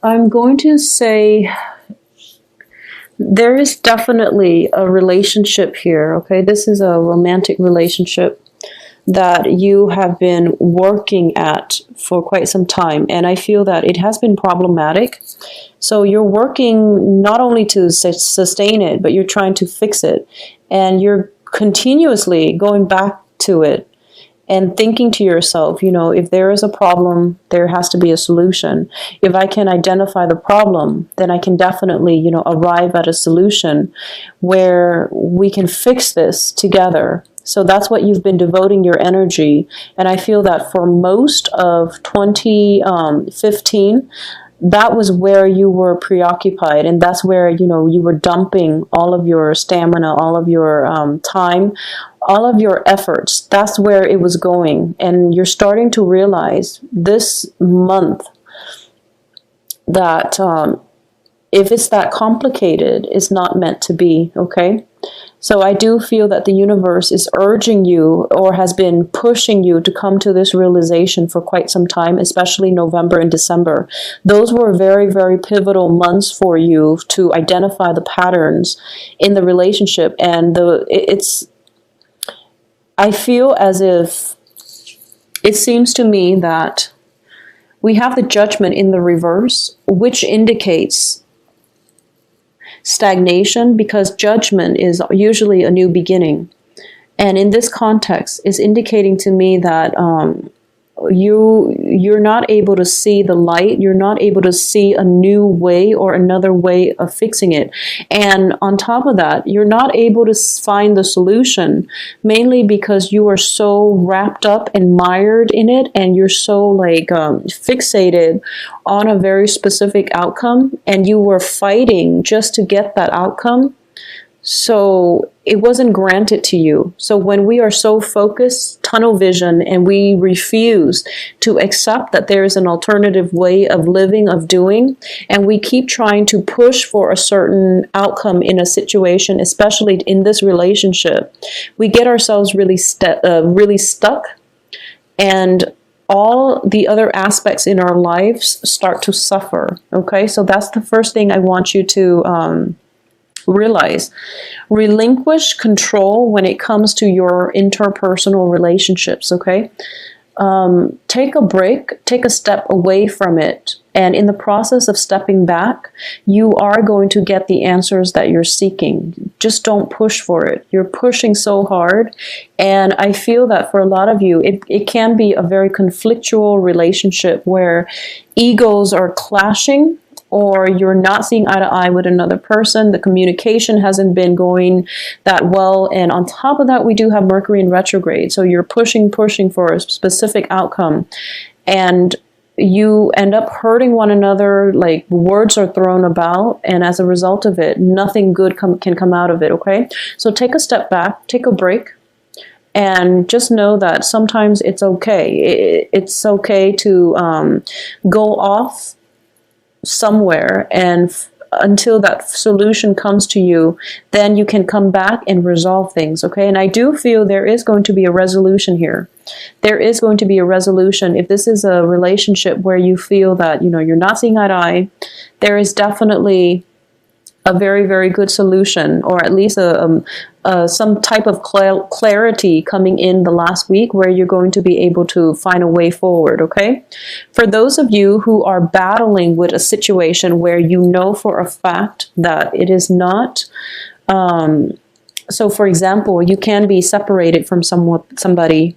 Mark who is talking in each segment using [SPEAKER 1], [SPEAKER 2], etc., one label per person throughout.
[SPEAKER 1] I'm going to say there is definitely a relationship here, okay? This is a romantic relationship that you have been working at for quite some time, and I feel that it has been problematic. So you're working not only to sustain it, but you're trying to fix it, and you're continuously going back to it and thinking to yourself, if there is a problem, there has to be a solution. If I can identify the problem, then I can definitely, arrive at a solution where we can fix this together. So that's what you've been devoting your energy. And I feel that for most of 2015, that was where you were preoccupied, and that's where you were dumping all of your stamina, all of your time, all of your efforts. That's where it was going, and you're starting to realize this month that if it's that complicated, it's not meant to be. Okay. So I do feel that the universe is urging you, or has been pushing you, to come to this realization for quite some time, especially November and December. Those were very, very pivotal months for you to identify the patterns in the relationship. And I feel as if, it seems to me that we have the Judgment in the reverse, which indicates stagnation, because Judgment is usually a new beginning. And in this context, is indicating to me that you're not able to see the light. You're not able to see a new way or another way of fixing it. And on top of that, you're not able to find the solution, mainly because you are so wrapped up and mired in it, and you're so fixated on a very specific outcome, and you were fighting just to get that outcome. So it wasn't granted to you. So when we are so focused, tunnel vision, and we refuse to accept that there is an alternative way of living, of doing, and we keep trying to push for a certain outcome in a situation, especially in this relationship, we get ourselves really stuck, and all the other aspects in our lives start to suffer. Okay, so that's the first thing I want you to realize. Relinquish control when it comes to your interpersonal relationships. Okay, take a break, take a step away from it, and in the process of stepping back, you are going to get the answers that you're seeking. Just don't push for it. You're pushing so hard, and I feel that for a lot of you, it can be a very conflictual relationship where egos are clashing, or you're not seeing eye to eye with another person. The communication hasn't been going that well. And on top of that, we do have Mercury in retrograde. So you're pushing for a specific outcome, and you end up hurting one another, like words are thrown about, and as a result of it, nothing good can come out of it, okay? So take a step back, take a break, and just know that sometimes it's okay. It's okay to go off somewhere, and until that solution comes to you, then you can come back and resolve things. Okay, and I do feel there is going to be a resolution here. There is going to be a resolution. If this is a relationship where you feel that you're not seeing eye to eye, there is definitely a very, very good solution, or at least some type of clarity coming in the last week, where you're going to be able to find a way forward, okay? For those of you who are battling with a situation where you know for a fact that it is not, so for example, you can be separated from somebody,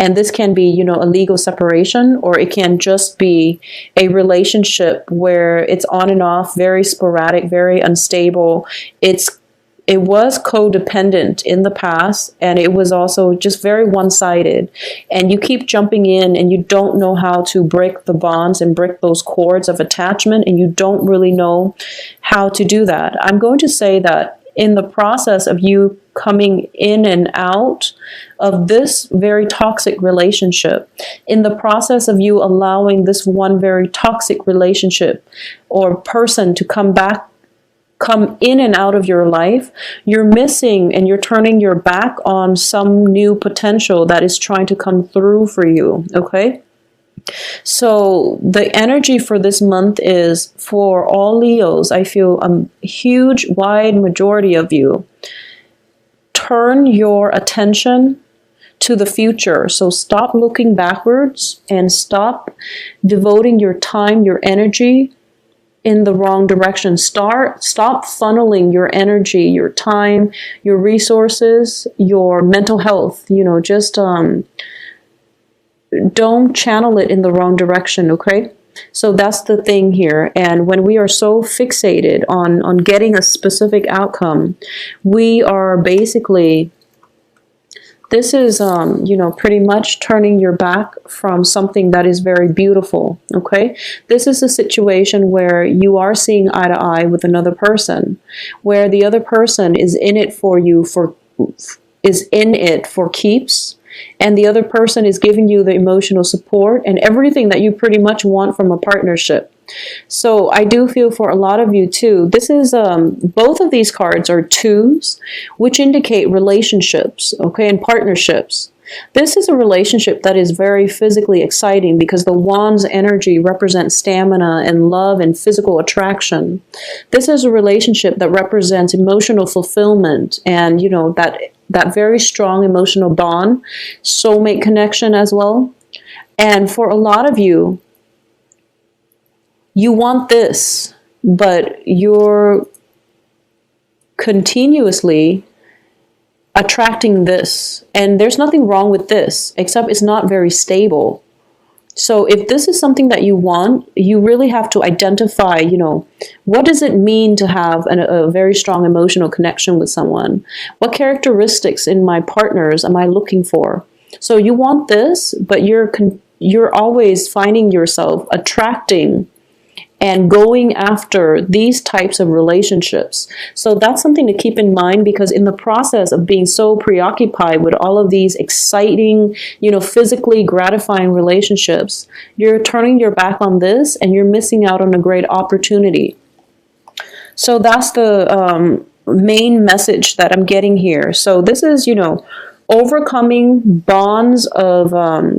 [SPEAKER 1] and this can be, a legal separation, or it can just be a relationship where it's on and off, very sporadic, very unstable. It was codependent in the past, and it was also just very one-sided. And you keep jumping in, and you don't know how to break the bonds and break those cords of attachment, and you don't really know how to do that. I'm going to say that in the process of you coming in and out of this very toxic relationship, in the process of you allowing this one very toxic relationship or person to come in and out of your life, you're missing and you're turning your back on some new potential that is trying to come through for you, okay? So the energy for this month is for all Leos. I feel a huge, wide majority of you. Turn your attention to the future. So stop looking backwards and stop devoting your time, your energy in the wrong direction. Stop funneling your energy, your time, your resources, your mental health, just don't channel it in the wrong direction, okay? So that's the thing here. And when we are so fixated on getting a specific outcome, we are basically, this is, pretty much turning your back from something that is very beautiful, okay? This is a situation where you are seeing eye to eye with another person, where the other person is in it for keeps, and the other person is giving you the emotional support and everything that you pretty much want from a partnership. So I do feel for a lot of you too, this is, both of these cards are twos, which indicate relationships, okay, and partnerships. This is a relationship that is very physically exciting because the wand's energy represents stamina and love and physical attraction. This is a relationship that represents emotional fulfillment and, that very strong emotional bond, soulmate connection as well. And for a lot of you, you want this, but you're continuously attracting this. And there's nothing wrong with this, except it's not very stable. So if this is something that you want, you really have to identify, what does it mean to have a very strong emotional connection with someone? What characteristics in my partners am I looking for? So you want this, but you're always finding yourself attracting and going after these types of relationships. So that's something to keep in mind, because in the process of being so preoccupied with all of these exciting, physically gratifying relationships, you're turning your back on this and you're missing out on a great opportunity. So that's the main message that I'm getting here. So this is, overcoming bonds of,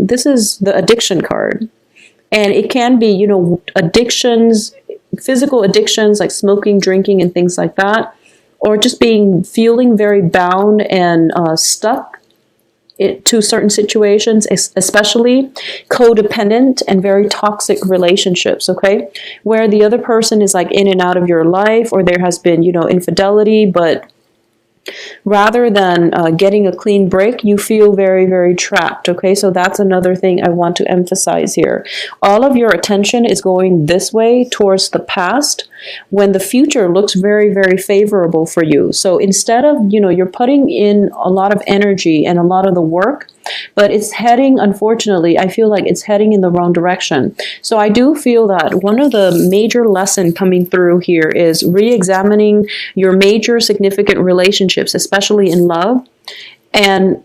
[SPEAKER 1] this is the addiction card. And it can be, addictions, physical addictions like smoking, drinking, and things like that, or just feeling very bound and stuck to certain situations, especially codependent and very toxic relationships, okay? Where the other person is like in and out of your life, or there has been, infidelity, but rather than getting a clean break, you feel very, very trapped, okay? So that's another thing I want to emphasize here. All of your attention is going this way towards the past when the future looks very, very favorable for you. So instead of, you're putting in a lot of energy and a lot of the work, but it's heading, unfortunately, I feel like it's heading in the wrong direction. So I do feel that one of the major lessons coming through here is re-examining your major significant relationships, especially in love, and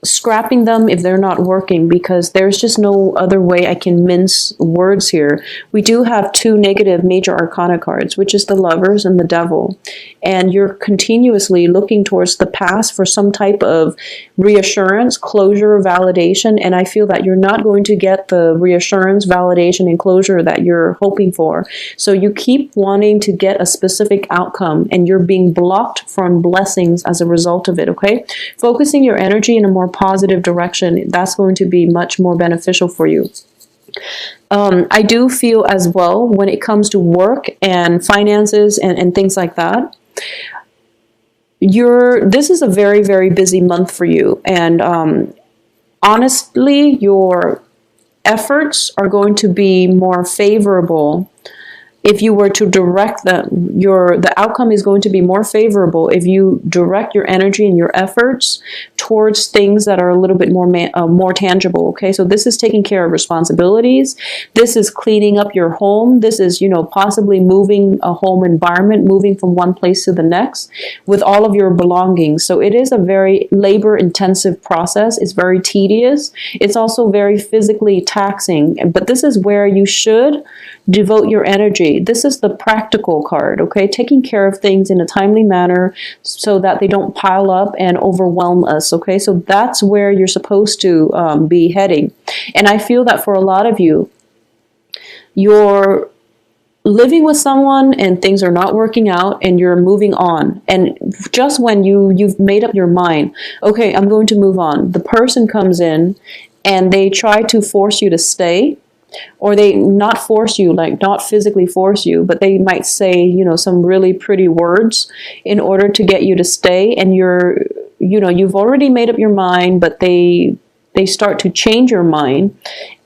[SPEAKER 1] scrapping them if they're not working, because there's just no other way I can mince words here. We do have two negative major arcana cards, which is the Lovers and the Devil. And you're continuously looking towards the past for some type of reassurance, closure, validation. And I feel that you're not going to get the reassurance, validation, and closure that you're hoping for. So you keep wanting to get a specific outcome and you're being blocked from blessings as a result of it, okay? Focusing your energy in a more positive direction, that's going to be much more beneficial for you. I do feel as well when it comes to work and finances and things like that, this is a very, very busy month for you. And honestly, your efforts are going to be more favorable if you were to direct them. The outcome is going to be more favorable if you direct your energy and your efforts towards things that are a little bit more tangible, okay? So this is taking care of responsibilities. This is cleaning up your home. This is, possibly moving a home environment, moving from one place to the next with all of your belongings. So it is a very labor-intensive process. It's very tedious. It's also very physically taxing. But this is where you should devote your energy. This is the practical card, okay? Taking care of things in a timely manner so that they don't pile up and overwhelm us. progress. Okay, so that's where you're supposed to be heading. And I feel that for a lot of you, you're living with someone and things are not working out and you're moving on, and just when you've made up your mind, okay, I'm going to move on, the person comes in and they try to force you to stay, or they not force you, like not physically force you, but they might say, you know, some really pretty words in order to get you to stay, and you've already made up your mind, but they start to change your mind,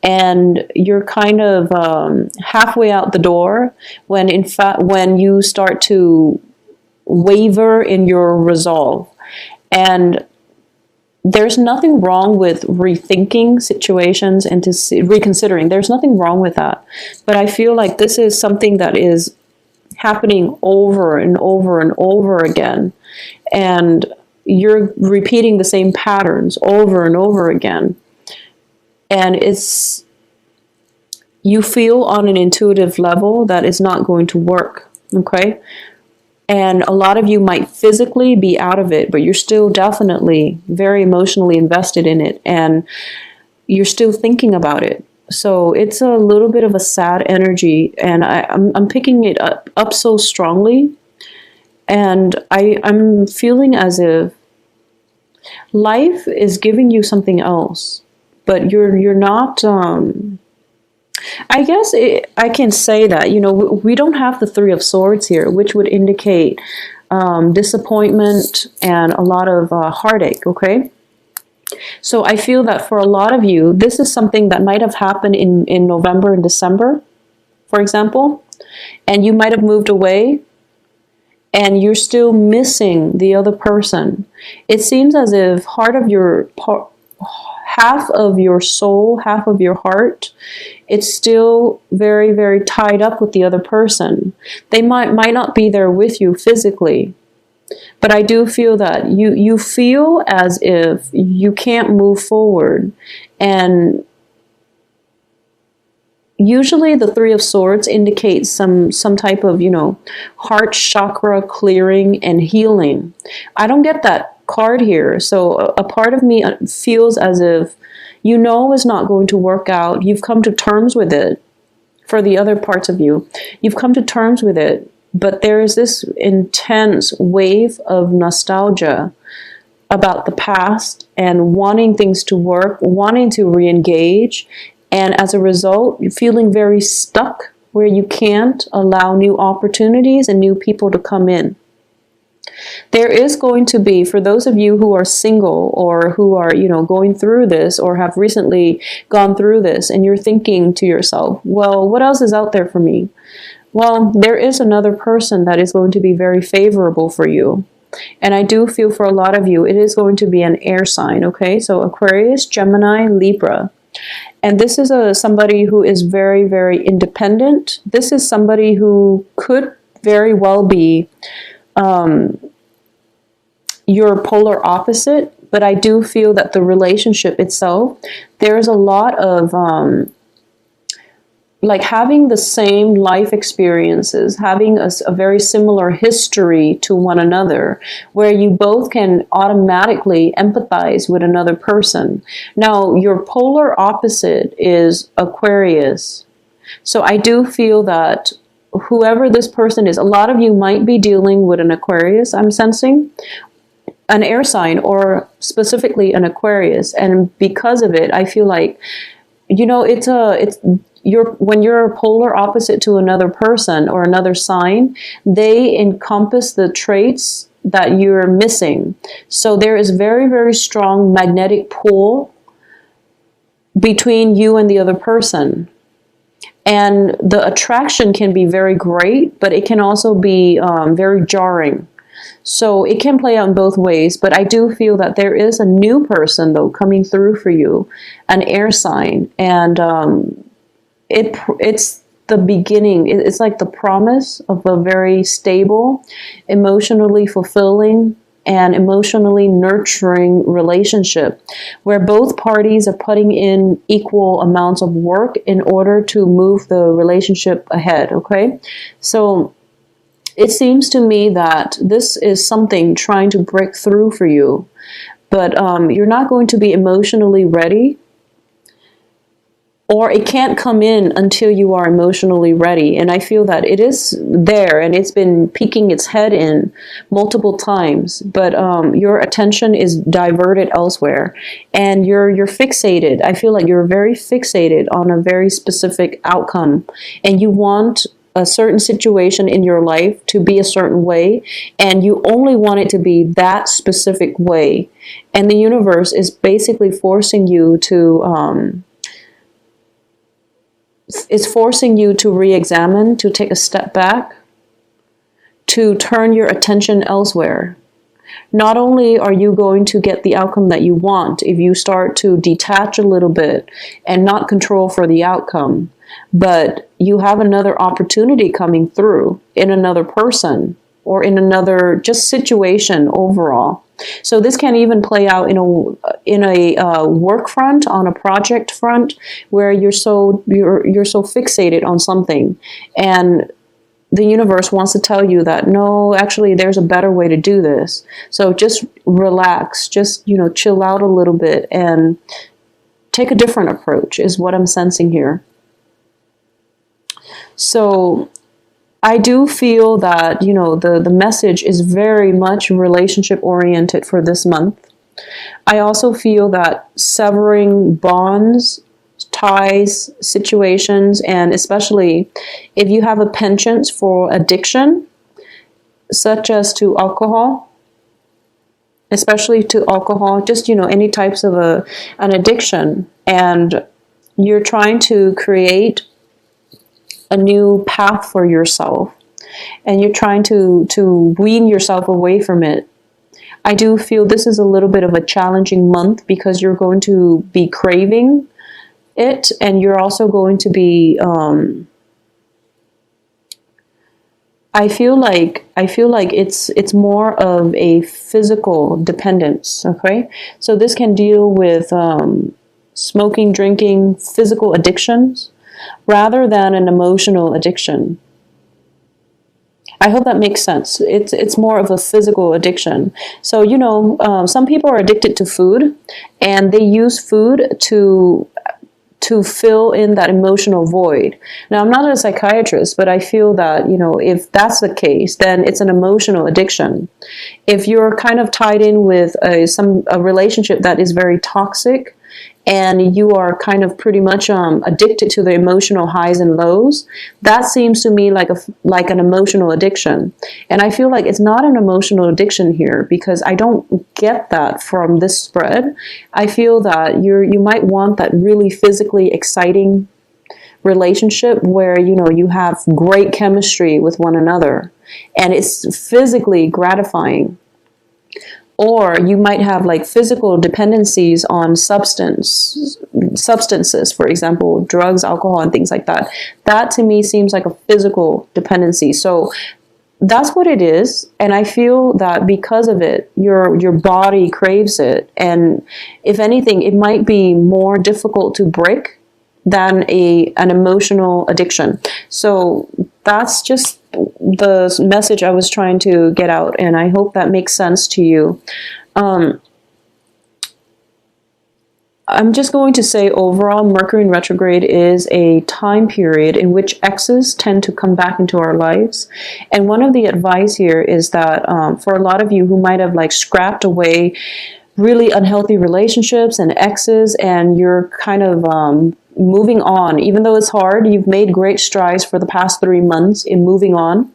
[SPEAKER 1] and you're kind of halfway out the door, when in fact, when you start to waver in your resolve. And there's nothing wrong with rethinking situations and reconsidering. There's nothing wrong with that. But I feel like this is something that is happening over and over and over again. And you're repeating the same patterns over and over again. And you feel on an intuitive level that it's not going to work, okay? And a lot of you might physically be out of it, but you're still definitely very emotionally invested in it, and you're still thinking about it. So it's a little bit of a sad energy, and I'm picking it up so strongly, and I'm feeling as if life is giving you something else, but you're not. I guess I can say that, you know, we don't have the Three of Swords here, which would indicate disappointment and a lot of heartache, okay? So I feel that for a lot of you, this is something that might have happened in November and December, for example, and you might have moved away and you're still missing the other person. It seems as if half of your soul, half of your heart, it's still very, very tied up with the other person. They might not be there with you physically, but I do feel that you feel as if you can't move forward. And usually the Three of Swords indicates some type of, you know, heart chakra clearing and healing. I don't get that card here. So a part of me feels as if, you know, it's not going to work out. You've come to terms with it. For the other parts of you, you've come to terms with it. But there is this intense wave of nostalgia about the past and wanting things to work, wanting to re-engage. And as a result, you're feeling very stuck where you can't allow new opportunities and new people to come in. There is going to be, for those of you who are single or who are, you know, going through this or have recently gone through this, and you're thinking to yourself, well, what else is out there for me? Well, there is another person that is going to be very favorable for you. And I do feel for a lot of you, it is going to be an air sign, okay? So Aquarius, Gemini, Libra. And this is somebody who is very, very independent. This is somebody who could very well be your polar opposite, but I do feel that the relationship itself, there's a lot of like having the same life experiences, having a very similar history to one another, where you both can automatically empathize with another person. Now, your polar opposite is Aquarius. So I do feel that whoever this person is, a lot of you might be dealing with an Aquarius, I'm sensing, an air sign, or specifically an Aquarius. And because of it, I feel like, you know, when you're a polar opposite to another person or another sign, they encompass the traits that you're missing. So there is very, very strong magnetic pull between you and the other person. And the attraction can be very great, but it can also be very jarring. So it can play out in both ways, but I do feel that there is a new person, though, coming through for you, an air sign. And it's the beginning. It's like the promise of a very stable, emotionally fulfilling, and emotionally nurturing relationship where both parties are putting in equal amounts of work in order to move the relationship ahead, okay? So it seems to me that this is something trying to break through for you. but you're not going to be emotionally ready, or it can't come in until you are emotionally ready. And I feel that it is there, and it's been peeking its head in multiple times, but your attention is diverted elsewhere, and you're fixated. I feel like you're very fixated on a very specific outcome, and you want a certain situation in your life to be a certain way, and you only want it to be that specific way. And the universe is basically forcing you to re-examine, to take a step back, to turn your attention elsewhere. Not only are you going to get the outcome that you want if you start to detach a little bit and not control for the outcome, but you have another opportunity coming through in another person or in another just situation overall. So this can even play out in a work front, on a project front, where you're so fixated on something, and the universe wants to tell you that no, actually, there's a better way to do this. So just relax, just chill out a little bit and take a different approach, is what I'm sensing here. So I do feel that, the message is very much relationship oriented for this month. I also feel that severing bonds, ties, situations, and especially if you have a penchant for addiction, such as to alcohol, especially to alcohol, just, any types of an addiction, and you're trying to create a new path for yourself, and you're trying to wean yourself away from it. I do feel this is a little bit of a challenging month because you're going to be craving it, and you're also going to be I feel like it's more of a physical dependence, okay? So this can deal with smoking, drinking, physical addictions, rather than an emotional addiction. I hope that makes sense. It's more of a physical addiction. So, some people are addicted to food, and they use food to fill in that emotional void. Now, I'm not a psychiatrist, but I feel that, if that's the case, then it's an emotional addiction. If you're kind of tied in with a relationship that is very toxic, and you are kind of pretty much addicted to the emotional highs and lows, that seems to me like an emotional addiction. And I feel like it's not an emotional addiction here, because I don't get that from this spread. I feel that you might want that really physically exciting relationship where you have great chemistry with one another, and it's physically gratifying. Or you might have like physical dependencies on substances, for example, drugs, alcohol, and things like that. That to me seems like a physical dependency. So that's what it is. And I feel that because of it, your body craves it. And if anything, it might be more difficult to break than an emotional addiction. So that's just the message I was trying to get out, and I hope that makes sense to you. I'm just going to say overall, Mercury in retrograde is a time period in which exes tend to come back into our lives. And one of the advice here is that for a lot of you who might have like scrapped away really unhealthy relationships and exes, and you're kind of moving on, even though it's hard, you've made great strides for the past 3 months in moving on.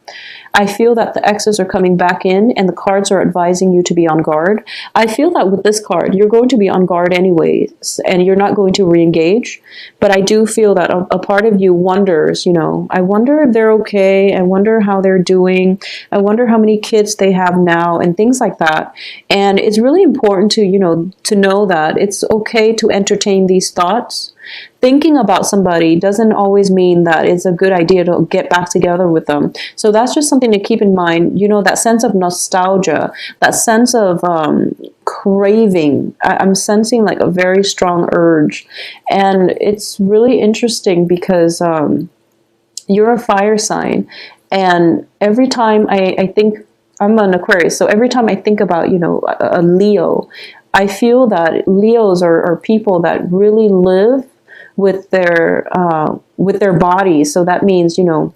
[SPEAKER 1] I feel that the exes are coming back in, and the cards are advising you to be on guard. I feel that with this card, you're going to be on guard anyways, and you're not going to re-engage. But I do feel that a part of you wonders, I wonder if they're okay. I wonder how they're doing. I wonder how many kids they have now, and things like that. And it's really important to know that it's okay to entertain these thoughts. Thinking about somebody doesn't always mean that it's a good idea to get back together with them. So that's just something to keep in mind. That sense of nostalgia, that sense of craving. I'm sensing like a very strong urge. And it's really interesting because you're a fire sign. And every time I think, I'm an Aquarius, so every time I think about, a Leo, I feel that Leos are people that really live with their bodies. So that means, you know,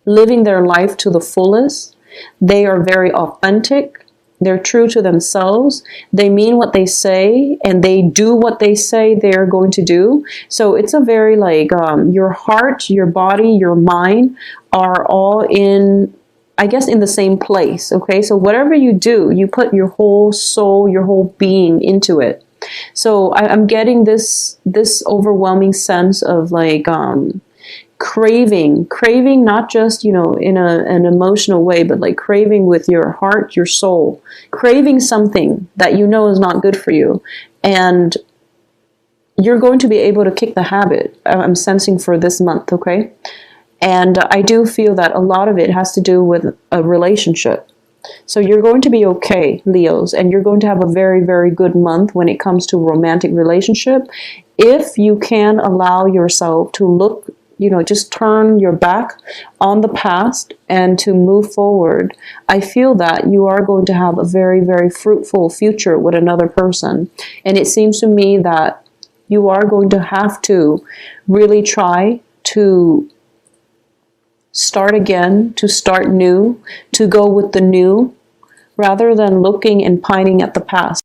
[SPEAKER 1] living their life to the fullest. They are very authentic. They're true to themselves. They mean what they say, and they do what they say they're going to do. So it's a very like your heart, your body, your mind are all in, I guess, in the same place. Okay, so whatever you do, you put your whole soul, your whole being into it. So I'm getting this overwhelming sense of like craving, not just, you know, in an emotional way, but like craving with your heart, your soul, craving something that you know is not good for you. And you're going to be able to kick the habit, I'm sensing, for this month, okay? And I do feel that a lot of it has to do with a relationship. So you're going to be okay, Leos, and you're going to have a very, very good month when it comes to romantic relationship. If you can allow yourself to look, you know, just turn your back on the past and to move forward, I feel that you are going to have a very, very fruitful future with another person. And it seems to me that you are going to have to really try to start again, to start new, to go with the new, rather than looking and pining at the past.